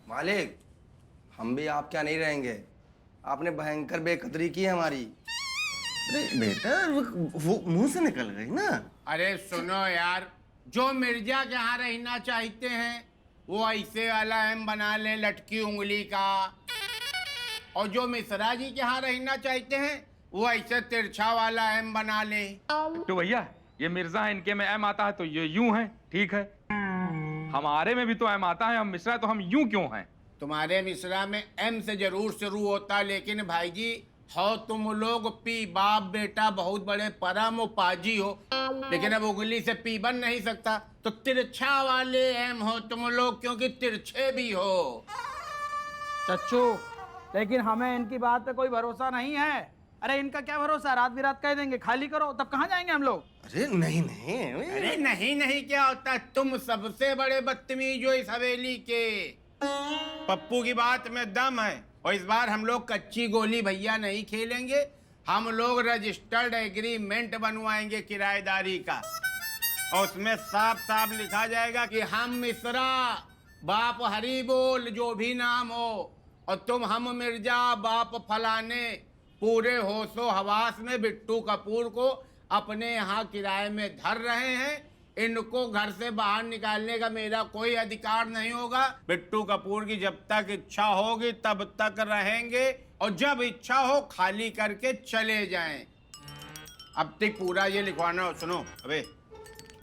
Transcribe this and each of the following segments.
मालिक, हम भी आपके यहाँ नहीं रहेंगे। आपने भयंकर बेकदरी की है हमारी। अरे बेटा वो मुंह से निकल गई ना। अरे सुनो यार, जो मिर्जा के यहाँ रहना चाहते हैं वो ऐसे वाला एम बना ले लटकी उंगली का, और जो मिश्रा जी के यहाँ रहना चाहते हैं वो ऐसे तिरछा वाला एम बना ले। तो भैया ये मिर्जा है, इनके में एम आता है तो ये यूं है, ठीक है। हमारे में भी तो एम आता है, हम मिश्रा तो हम यूं क्यों हैं? तुम्हारे मिश्रा में एम से जरूर शुरू होता, लेकिन भाई जी हो तुम लोग पी बाप बेटा बहुत बड़े परम उपाजी हो, लेकिन अब उंगली से पी बन नहीं सकता, तो तिरछा वाले एम हो तुम लोग, क्योंकि तिरछे भी हो। चच्चू, लेकिन हमें इनकी बात पे कोई भरोसा नहीं है। अरे इनका क्या भरोसा, रात बिरात कह देंगे खाली करो, तब कहाँ जाएंगे हम लोग? अरे नहीं नहीं, अरे नहीं नहीं क्या होता, तुम सबसे बड़े बदतमीज हो इस हवेली के। पप्पू की बात में दम है, और इस बार हम लोग कच्ची गोली भैया नहीं खेलेंगे, हम लोग रजिस्टर्ड एग्रीमेंट बनवाएंगे किराएदारी का, और उसमें साफ साफ लिखा जाएगा कि हम मिश्रा बाप हरी बोल जो भी नाम हो, और तुम हम मिर्जा बाप फलाने पूरे होशो हवास में बिट्टू कपूर को अपने यहाँ किराए में धर रहे हैं। इनको घर से बाहर निकालने का मेरा कोई अधिकार नहीं होगा। बिट्टू कपूर की जब तक इच्छा होगी तब तक रहेंगे, और जब इच्छा हो खाली करके चले जाएं। अब तक पूरा ये लिखवाना हो। सुनो, अबे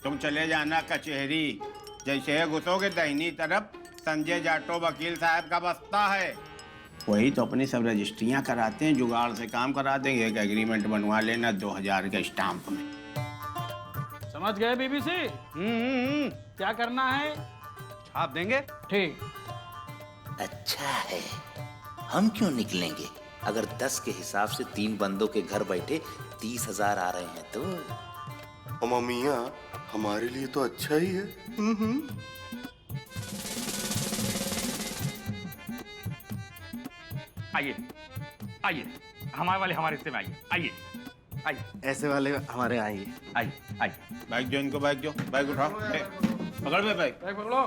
तुम चले जाना कचहरी, जैसे है घुसोगे दाहिनी तरफ संजय जाटो वकील साहब का बस्ता है, वही तो अपनी सब रजिस्ट्रियां कराते हैं, जुगाड़ से काम करा देंगे। एक एग्रीमेंट बनवा लेना 2000 के स्टाम्प में। समझ गए बीबीसी? क्या करना है? छाप देंगे। ठीक। अच्छा है, हम क्यों निकलेंगे? अगर 10 के हिसाब से 3 बंदों के घर बैठे 30,000 आ रहे हैं तो। अम्मा मियाँ, हमारे लिए तो अच्छा ही है। आइए आइए, हमारे वाले हमारे हिस्से में आइए, आइए आइए ऐसे वाले हमारे आइए। आइए आइए। बाइक दो इनको, बाइक दो, बाइक उठाओ, पकड़ में बाइक। बैग पकड़ो।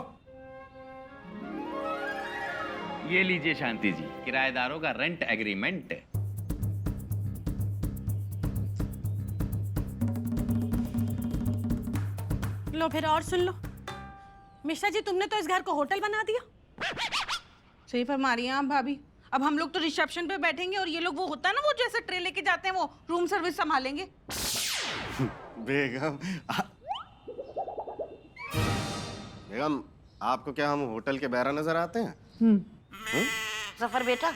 ये लीजिए शांति जी, किराएदारों का रेंट एग्रीमेंट। लो फिर और सुन लो। मिश्रा जी तुमने तो इस घर को होटल बना दिया। सही फरमा रही हैं आप भाभी। अब हम लोग तो रिसेप्शन पे बैठेंगे और ये लोग वो होता है ना, वो जैसे ट्रे लेके जाते हैं वो रूम सर्विस संभालेंगे। बेगम बेगम, आपको क्या हम होटल के बैरा नजर आते हैं? जफर बेटा,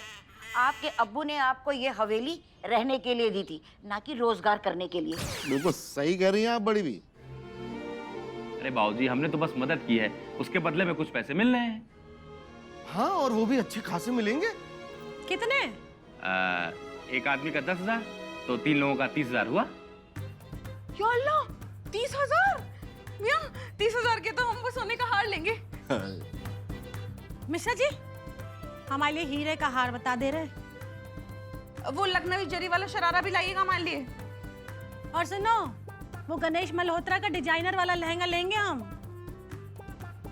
आपके अब्बू ने आपको ये हवेली रहने के लिए दी थी, ना कि रोजगार करने के लिए। बिल्कुल सही कह रही हैं आप बड़ी भी। अरे बाबूजी, हमने तो बस मदद की है, उसके बदले में कुछ पैसे मिल रहे हैं। हाँ, और वो भी अच्छे खासे मिलेंगे। कितने? एक आदमी का 10,000, तो 3 लोगों का 30,000 हुआ। या अल्लाह, 30,000! मियां, 30,000 के तो हम वो सोने का हार लेंगे। मिश्रा जी हमारे लिए हीरे का हार बता दे रहे। वो लखनवी जरी वाला शरारा भी लाइएगा हमारे लिए। और सुनो, वो गणेश मल्होत्रा का डिजाइनर वाला लहंगा लेंगे हम।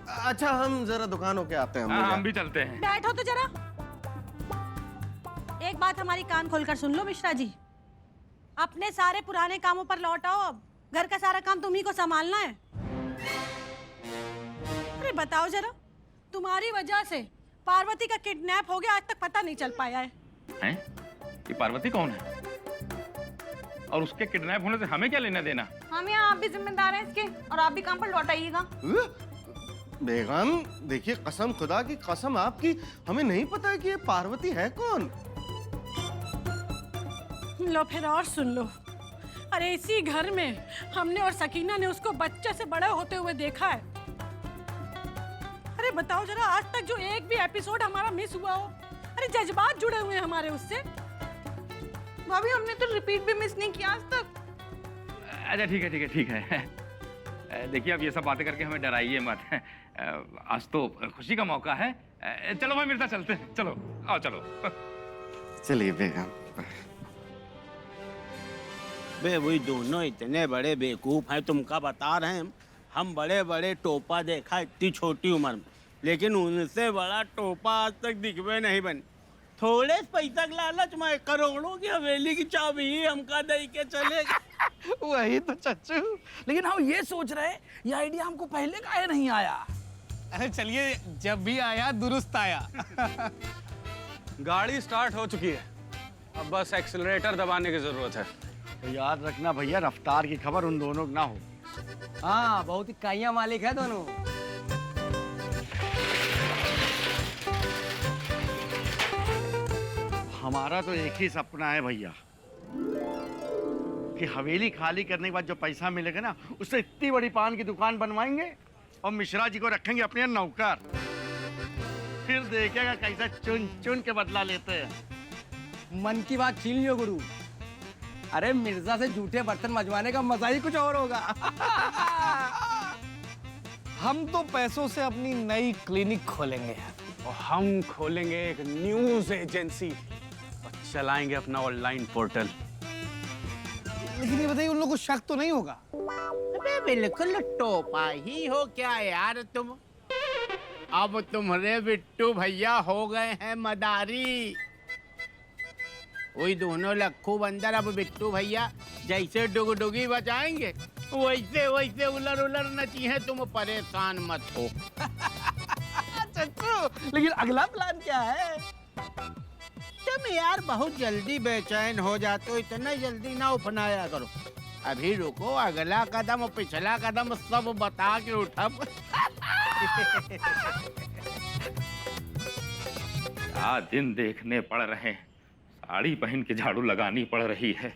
अच्छा, हम जरा दुकान होके आते हैं। हम भी चलते हैं। बैठो तो जरा, एक बात हमारी कान खोलकर सुन लो मिश्रा जी, अपने सारे पुराने कामों पर लौट आओ। अब घर का सारा काम तुम्ही को संभालना है। अरे बताओ जरा, तुम्हारी वजह से पार्वती का किडनैप हो गया, आज तक पता नहीं चल पाया है। हैं? ये पार्वती कौन है? और उसके किडनैप होने से हमें क्या लेना देना? हम यहाँ आप भी जिम्मेदार हैं इसके, और आप भी काम पर लौट आइएगा। बेगम देखिए, कसम खुदा की कसम आपकी, हमें नहीं पता है कि ये पार्वती है कौन। लो फिर और सुन लो। अरे इसी घर में हमने और सकीना ने उसको बच्चे से बड़े होते हुए देखा है। अरे बताओ जरा, आज तक जो एक भी एपिसोड हमारा मिस हुआ हो? अरे जज्बात जुड़े हुए हैं हमारे उससे। भाभी हमने तो रिपीट भी मिस नहीं किया आज तक। अच्छा ठीक है, ठीक है, ठीक है। देखिए, अब ये सब बातें करके हमें डराइए मत। आज तो खुशी का मौका है। चलो भाई मिर्जा, चलते हैं। चलो आओ, चलो। चलिए बेगम। बे वही दोनों इतने बड़े बेवकूफ हैं, तुमका बता रहे हैं हम बड़े बड़े टोपा देखा इतनी छोटी उम्र में। लेकिन उनसे बड़ा टोपा आज तक दिखवे नहीं बन। थोड़े पैसा के लालच में करोड़ों की हवेली की चाबी ही हमका दे के चले। वही तो चच्चू, लेकिन हम ये सोच रहे ये आइडिया हमको पहले काहे नहीं आया। अरे चलिए, जब भी आया दुरुस्त आया। गाड़ी स्टार्ट हो चुकी है, अब बस एक्सीलरेटर दबाने की जरूरत है। तो याद रखना भैया, रफ्तार की खबर उन दोनों को ना हो। हाँ, बहुत ही काइया मालिक है दोनों। हमारा तो एक ही सपना है भैया कि हवेली खाली करने के बाद जो पैसा मिलेगा ना, उससे इतनी बड़ी पान की दुकान बनवाएंगे और मिश्रा जी को रखेंगे अपने नौकर। फिर देखेगा कैसा चुन चुन के बदला लेते हैं। मन की बात छीन लियो गुरु। अरे मिर्जा से जूठे बर्तन मजवाने का मजा ही कुछ और होगा। हम तो पैसों से अपनी नई क्लिनिक खोलेंगे और हम खोलेंगे एक न्यूज एजेंसी और चलाएंगे अपना ऑनलाइन पोर्टल। लेकिन ये बताइए, उन लोगों को शक तो नहीं होगा? अबे बिल्कुल टोपा ही हो क्या यार तुम। अब तुम्हारे बिट्टू भैया हो गए हैं मदारी। वही दोनों लक्खू बंदर अब बिट्टू भैया जैसे डुगडुगी बजाएंगे वैसे वैसे उलर उलर नची है। तुम परेशान मत हो। चच्चू, लेकिन अगला प्लान क्या है? तुम यार बहुत जल्दी बेचैन हो जाते हो, इतना जल्दी ना अपनाया करो। अभी रुको, अगला कदम और पिछला कदम सब बता के उठब। क्या दिन देखने पड़ रहे हैं, साड़ी पहन के झाड़ू लगानी पड़ रही है।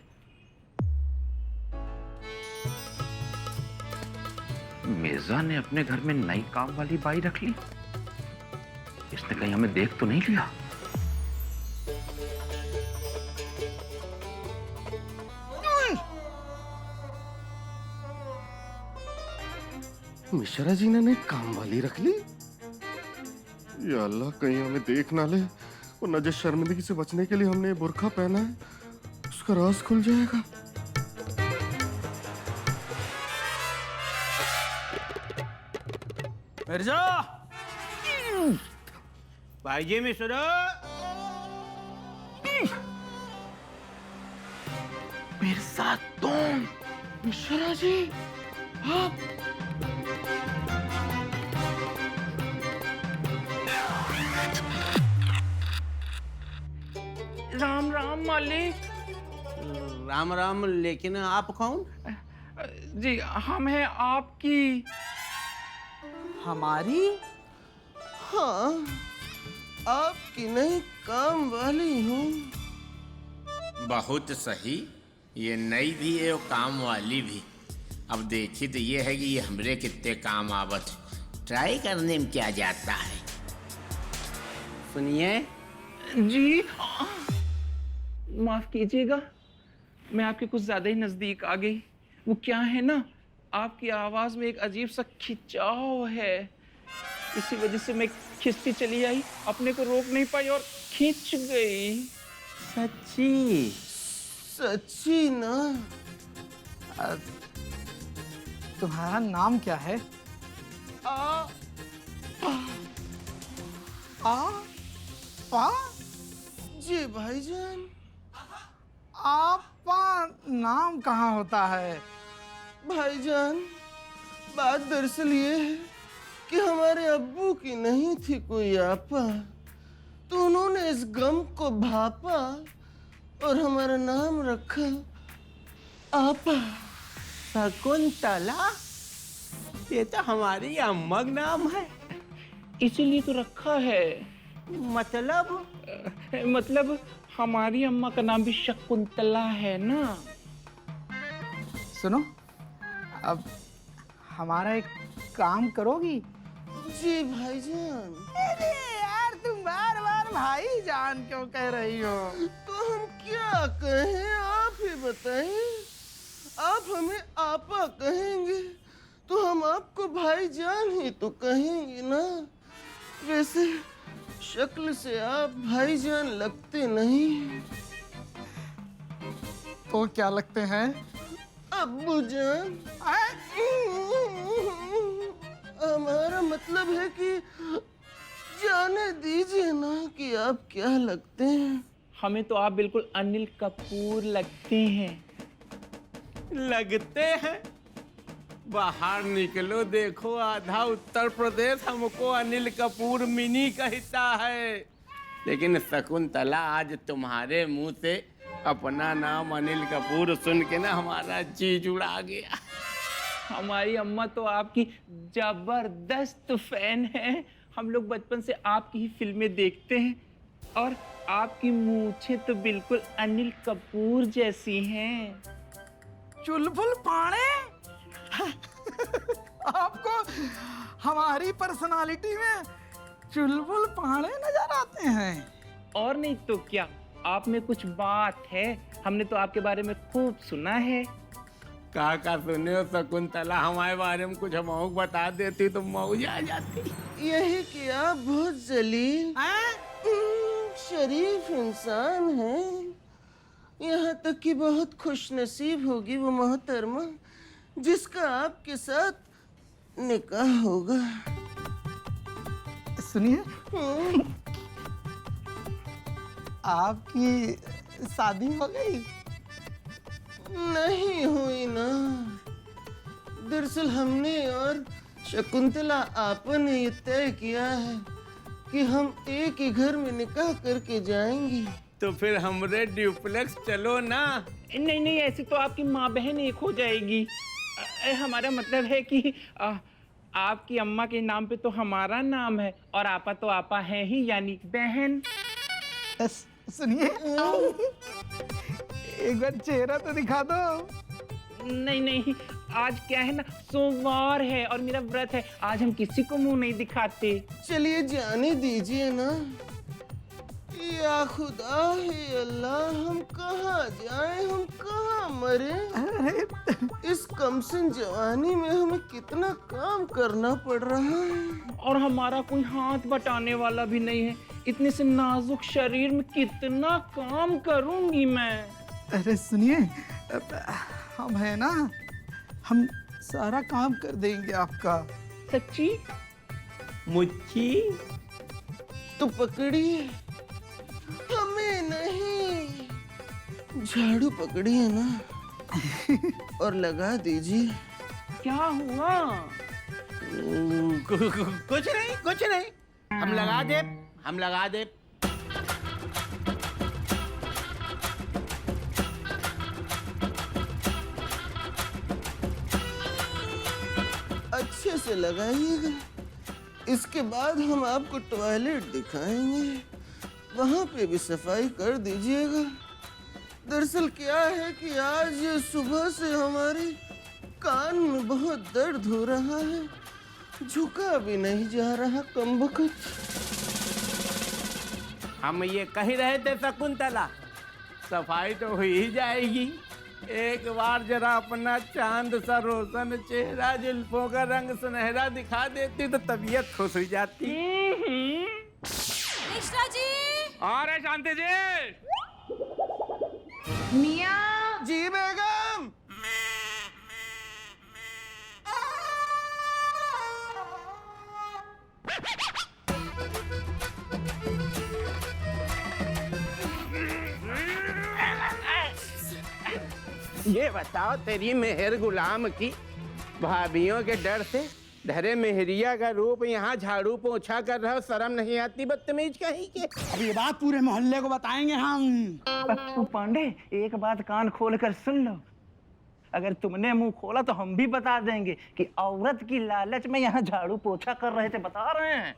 मिर्जा ने अपने घर में नई काम वाली बाई रख ली। इसने कहीं हमें देख तो नहीं लिया? मिश्रा जी ने काम वाली रख ली। या अल्लाह, कहीं हमें देख ना ले। और न जिस शर्मिंदगी से बचने के लिए हमने बुर्का पहना है, उसका राज खुल जाएगा। मिर्जा, भाई जी मिश्रा, मिर्जा तुम? मिश्रा जी आप? राम राम मालिक। राम राम, लेकिन आप कौन? जी हम हैं आपकी। हमारी? हाँ, आपकी नहीं काम वाली हूँ। बहुत सही, ये नई भी है और काम वाली भी। अब देखी तो ये है कि ये हमरे कितने काम आवत। ट्राई करने में क्या जाता है। सुनिए जी, माफ कीजिएगा, मैं आपके कुछ ज्यादा ही नजदीक आ गई। वो क्या है ना, आपकी आवाज में एक अजीब सा खिंचाव है, इसी वजह से मैं खिंचती चली आई, अपने को रोक नहीं पाई और खींच गई। सच्ची? सच्ची ना? तुम्हारा नाम क्या है? आ पा? जी भाईजान। आपका नाम कहाँ होता है? भाईजान, बात दरअसल ये है कि हमारे अब्बू की नहीं थी कोई आपा, तो उन्होंने इस गम को भापा और हमारा नाम रखा आपा। शकुंतला? ये तो हमारी अम्मा का नाम है। इसीलिए तो रखा है। मतलब हमारी अम्मा का नाम भी शकुंतला है ना। सुनो, अब हमारा एक काम करोगी? जी भाईजान। अरे यार, तुम बार बार भाई जान क्यों कह रही हो? तो हम क्या कहें, आप ही बताइए। आप हमें आपा कहेंगे तो हम आपको भाईजान ही तो कहेंगे ना। वैसे शक्ल से आप भाईजान लगते नहीं। तो क्या लगते हैं? अब्बू जान। हमारा मतलब है कि जाने दीजिए ना कि आप क्या लगते हैं। हमें तो आप बिल्कुल अनिल कपूर लगते हैं। लगते हैं? बाहर निकलो, देखो आधा उत्तर प्रदेश हमको अनिल कपूर मिनी कहता है। लेकिन शकुंतला, आज तुम्हारे मुंह से अपना नाम अनिल कपूर सुन के ना हमारा जी जुड़ा गया। हमारी अम्मा तो आपकी जबरदस्त फैन है। हम लोग बचपन से आपकी ही फिल्में देखते हैं और आपकी मूंछें तो बिल्कुल अनिल कपूर जैसी हैं। चुलबुल पाड़े आपको हमारी पर्सनालिटी में चुलबुल पाड़े नजर आते हैं। और नहीं तो क्या, आप में कुछ बात है। हमने तो आपके बारे में खूब सुना है। का सुने हो शकुंतला, हमारे बारे में कुछ हमको बता देती तो मौज आ जाती। यही कि आप बहुत जलील शरीफ इंसान हैं। यहाँ तक कि बहुत खुशनसीब होगी वो मोहतरमा जिसका आपके साथ निकाह होगा। सुनिए, आपकी शादी हो गई? नहीं हुई ना। दरअसल हमने और शकुंतला आपा ने ये तय किया है कि हम एक ही घर में निकाह करके जाएंगी। तो फिर हमरे ड्यूप्लेक्स चलो ना। नहीं नहीं, ऐसे तो आपकी माँ बहन एक हो जाएगी। हमारा मतलब है कि आपकी अम्मा के नाम पे तो हमारा नाम है और आपा तो आपा है ही, यानी बहन। सुनिए, एक बार चेहरा तो दिखा दो। नहीं नहीं, आज क्या है ना, सोमवार है और मेरा व्रत है। आज हम किसी को मुंह नहीं दिखाते। चलिए जाने दीजिए ना। या खुदा है अल्लाह, हम कहाँ जाएं, हम कहाँ मरे। इस कमसिन जवानी में हमें कितना काम करना पड़ रहा है। और हमारा कोई हाथ बटाने वाला भी नहीं है। इतने से नाजुक शरीर में कितना काम करूंगी मैं। अरे सुनिए, हम है ना, हम सारा काम कर देंगे आपका। सच्ची? मुच्ची तो पकड़िए, हमें नहीं, झाड़ू पकड़िए ना और लगा दीजिए। क्या हुआ? कुछ नहीं, कुछ नहीं। हम लगा दे, हम लगा दे। अच्छे से लगाइएगा। इसके बाद हम आपको टॉयलेट दिखाएंगे, वहाँ पे भी सफाई कर दीजिएगा। दरअसल क्या है कि आज सुबह से हमारी कान में बहुत दर्द हो रहा है, झुका भी नहीं जा रहा कमबख्त। हम ये कह रहे थे शकुंतला, सफाई तो हो ही जाएगी। एक बार जरा अपना चांद सा रोशन चेहरा, जुल्फों का रंग सुनहरा दिखा देती तो तबीयत खुश हो जाती। मिश्रा जी। आ रहे शांति जी। मियाँ जी बेगम। ये बताओ, तेरी मेहर गुलाम की भाभियों के डर से धरे मेहरिया का रूप यहाँ झाड़ू पोछा कर रहा हो, शर्म नहीं आती बदतमीज कहीं के। अब ये बात पूरे मोहल्ले को बताएंगे हम। पप्पू पांडे, एक बात कान खोल कर सुन लो। अगर तुमने मुंह खोला तो हम भी बता देंगे कि औरत की लालच में यहाँ झाड़ू पोछा कर रहे थे। बता रहे हैं।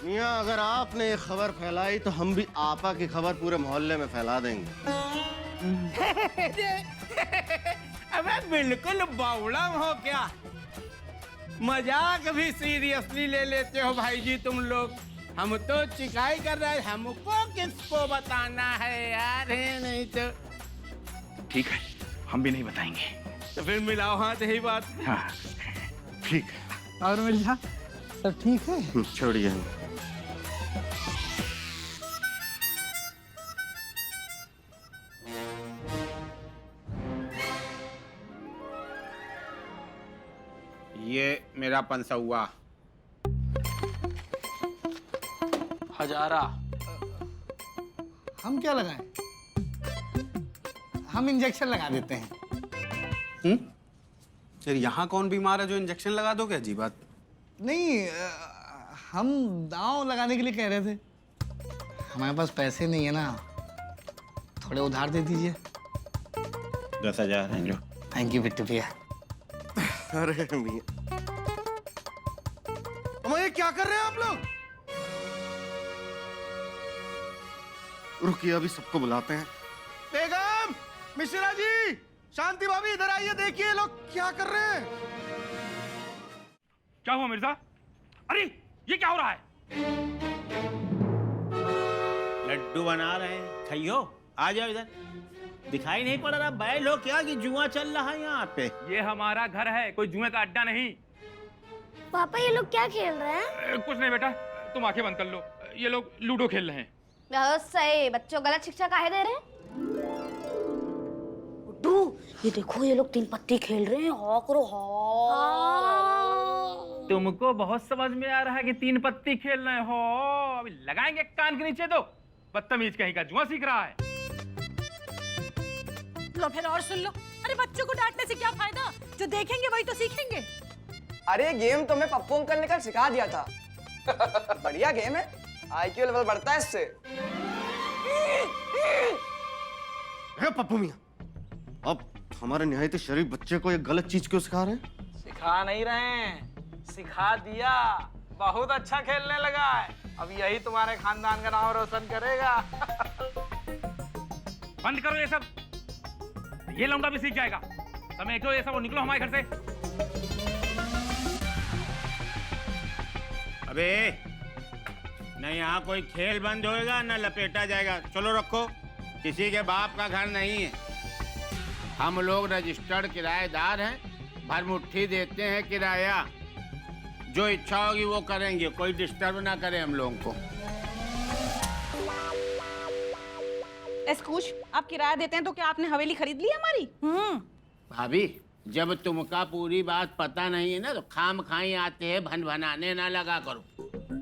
मियाँ, अगर आपने ये खबर फैलाई तो हम भी आपा की खबर पूरे मोहल्ले में फैला देंगे। अबे बिल्कुल बावड़ा हो क्या? मजाक भी सीरियसली ले लेते हो भाई जी तुम लोग। हम तो चिकाई कर रहे हैं, हमको किसको बताना है यार, है नहीं तो। ठीक है, हम भी नहीं बताएंगे। तो फिर मिलाओ हाथ, यही बात। हाँ ठीक। और मिर्जा सब ठीक है? छोड़िए। ये मेरा 500। हजारा। हम क्या लगाएं? हम इंजेक्शन लगा देते हैं। फिर यहाँ कौन बीमार है जो इंजेक्शन लगा दो? क्या अजीब बात। नहीं, हम दांव लगाने के लिए कह रहे थे। हमारे पास पैसे नहीं है ना, थोड़े उधार दे दीजिए। 10,000 हैं जो। थैंक यू बिट्टू भैया। अरे मियाँ, अम्मा ये क्या कर रहे हैं आप लोग? रुकिए, अभी सबको बुलाते हैं। बेगम, मिश्रा जी, शांति भाभी, इधर आइए, देखिए लोग क्या कर रहे हैं। क्या हुआ मिर्जा? अरे ये क्या हो रहा है? लड्डू बना रहे हैं, खाइयो। आ जाओ इधर। दिखाई नहीं पड़ रहा बैल हो क्या कि जुआ चल रहा है यहाँ पे? ये हमारा घर है, कोई जुए का अड्डा नहीं। पापा ये लोग क्या खेल रहे हैं? कुछ नहीं बेटा, तुम आंखें बंद कर लो। ये लोग लूडो खेल रहे हैं। सही, बच्चों गलत शिक्षा काहे दे रहे हैं? गुड्डू, ये देखो ये लोग 3 पत्ती खेल रहे हैं। हाँ करो, हाँ। तुमको बहुत समझ में आ रहा है कि 3 पत्ती खेल रहे हो। अभी लगाएंगे कान के नीचे। तो बदतमीज कहीं का जुआ सीख रहा है। लो फिर और सुन लो। अरे बच्चों को डांटने से क्या फायदा? जो देखेंगे वही तो सीखेंगे। अरे गेम तो मैं पप्पू अंकल ने कल सिखा दिया था। बढ़िया गेम है, IQ लेवल बढ़ता है इससे। पप्पू मियाँ, अब हमारे निहायत शरीफ बच्चे को ये गलत चीज क्यों सिखा रहे हैं? सिखा नहीं रहे हैं, सिखा दिया। बहुत अच्छा खेलने लगा है। अब यही तुम्हारे खानदान का नाम रोशन करेगा। बंद करो ये सब। ये लौंडा भी सीख जाएगा। समय क्यों ये सब, निकलो हमारे घर से। अबे न यहाँ कोई खेल बंद होएगा न लपेटा जाएगा। चलो रखो, किसी के बाप का घर नहीं है। हम लोग रजिस्टर्ड किराएदार हैं, भर मुट्ठी देते हैं किराया। जो इच्छा होगी वो करेंगे, कोई डिस्टर्ब ना करे हम लोगों को। एस्कूश, आप किराया देते हैं तो क्या आपने हवेली खरीद ली हमारी? भाभी, जब तुमका पूरी बात पता नहीं है ना तो खाम खाई आते हैं, भन भनाने ना लगा करो।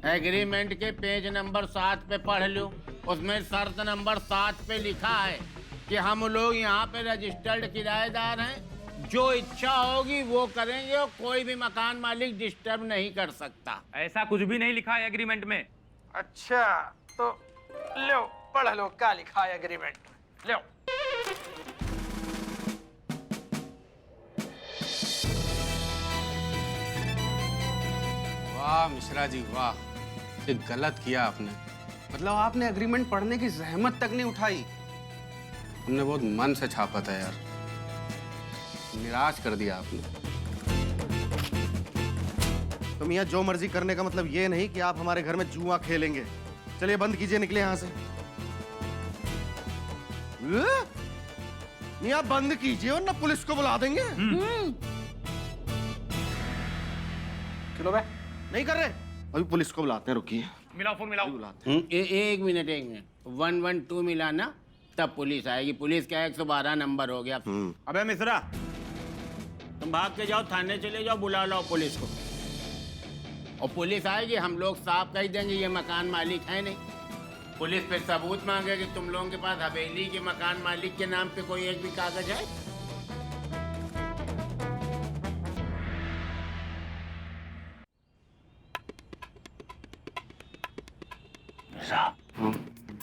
एग्रीमेंट के पेज नंबर 7 पे पढ़ लो, उसमें शर्त नंबर 7 पे लिखा है कि हम लोग यहाँ पे रजिस्टर्ड किराएदार हैं। जो इच्छा होगी वो करेंगे और कोई भी मकान मालिक डिस्टर्ब नहीं कर सकता। ऐसा कुछ भी नहीं लिखा है एग्रीमेंट में। अच्छा तो लो पढ़ लो क्या लिखा है एग्रीमेंट। लो वाह मिश्रा जी वाह, ये गलत किया आपने। मतलब आपने एग्रीमेंट पढ़ने की जहमत तक नहीं उठाई। हमने बहुत मन से छापा था यार, निराश कर दिया आपने। तो मियाँ जो मर्जी करने का मतलब ये नहीं कि आप हमारे घर में जुआ खेलेंगे। चलिए बंद कीजिए, निकले यहाँ से। मियाँ बंद कीजिए वरना पुलिस को बुला देंगे। चलो बे। नहीं कर रहे, अभी पुलिस को बुलाते हैं। रुकिए, मिलाओ फोन मिलाओ। एक मिनट 112 मिलाना, तब पुलिस आएगी। पुलिस का 112 नंबर हो गया। अबे मिश्रा, तुम भाग के जाओ, थाने चले जाओ, बुला लो पुलिस को। और पुलिस आएगी, हम लोग साफ कह देंगे ये मकान मालिक है नहीं। पुलिस पे सबूत मांगे कि तुम लोगों के पास हवेली के मकान मालिक के नाम पे कोई एक भी कागज है।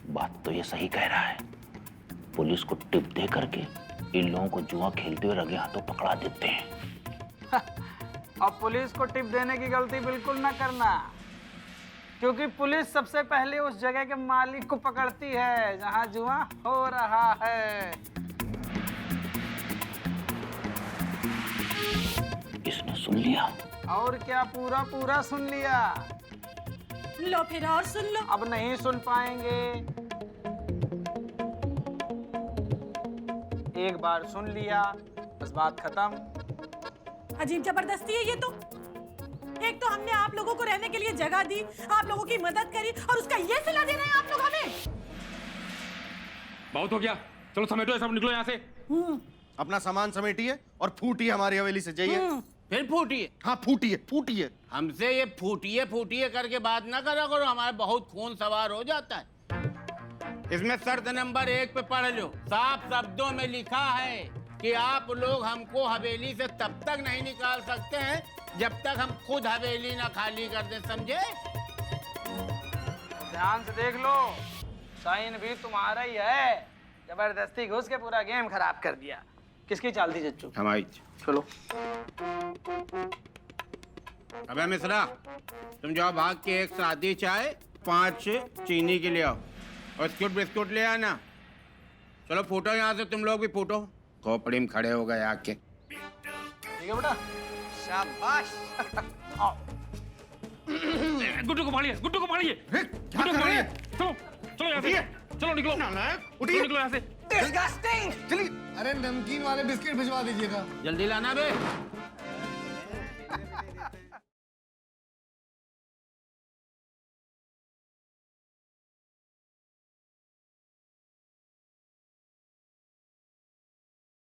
बात तो ये सही कह रहा है। पुलिस को टिप दे करके इन लोगों को जुआ खेलते हुए रंगे हाथों पकड़ा देते हैं। अब पुलिस को टिप देने की गलती बिल्कुल ना करना, क्योंकि पुलिस सबसे पहले उस जगह के मालिक को पकड़ती है जहां जुआ हो रहा है। इसने सुन लिया। और क्या, पूरा पूरा सुन लिया। लो फिर और सुन लो। अब नहीं सुन पाएंगे। एक बार सुन लिया, बस बात खत्म। अजीब जबरदस्ती है ये तो। एक तो हमने आप लोगों को रहने के लिए जगह दी, आप लोगों की मदद करी, और उसका ये सिला दे रहे हैं आप लोग हमें। बहुत हो गया, चलो समेटो, सब निकलो यहाँ से। अपना सामान समेटिए और फूटिए हमारी हवेली से। जाइए। फिर फूटिए? हाँ फूटिए फूटिए। हमसे ये फूटिए फूटिए करके बात ना करा करो, हमारा बहुत खून सवार हो जाता है। इसमें शर्त नंबर 1 पे पढ़ लो, साफ शब्दों में लिखा है कि आप लोग हमको हवेली से तब तक नहीं निकाल सकते हैं जब तक हम खुद हवेली ना खाली कर दे, समझे? ध्यान से देख लो, साइन भी तुम्हारा ही है। जबरदस्ती घुस के पूरा गेम खराब कर दिया। किसकी चाल थी चच्चू? हमारी। चलो। अबे मिश्रा, तुम जाओ भाग के 1 सादी चाय 5 चीनी के ले आओ और बिस्कुट ले आना। चलो फूटो यहाँ से, तुम लोग भी फूटो। खोपड़ी में खड़े हो गए आके। ठीक है बेटा। शाबाश। गुड्डू को मारिए, गुड्डू को मारिए, गुड्डू को मारिए। चलो चलो यहाँ से, चलो निकलो, उठिए। निकलो यहाँ से। डिस्गस्टिंग। चलिए। अरे नमकीन वाले बिस्किट भिजवा दीजिएगा। जल्दी लाना बे।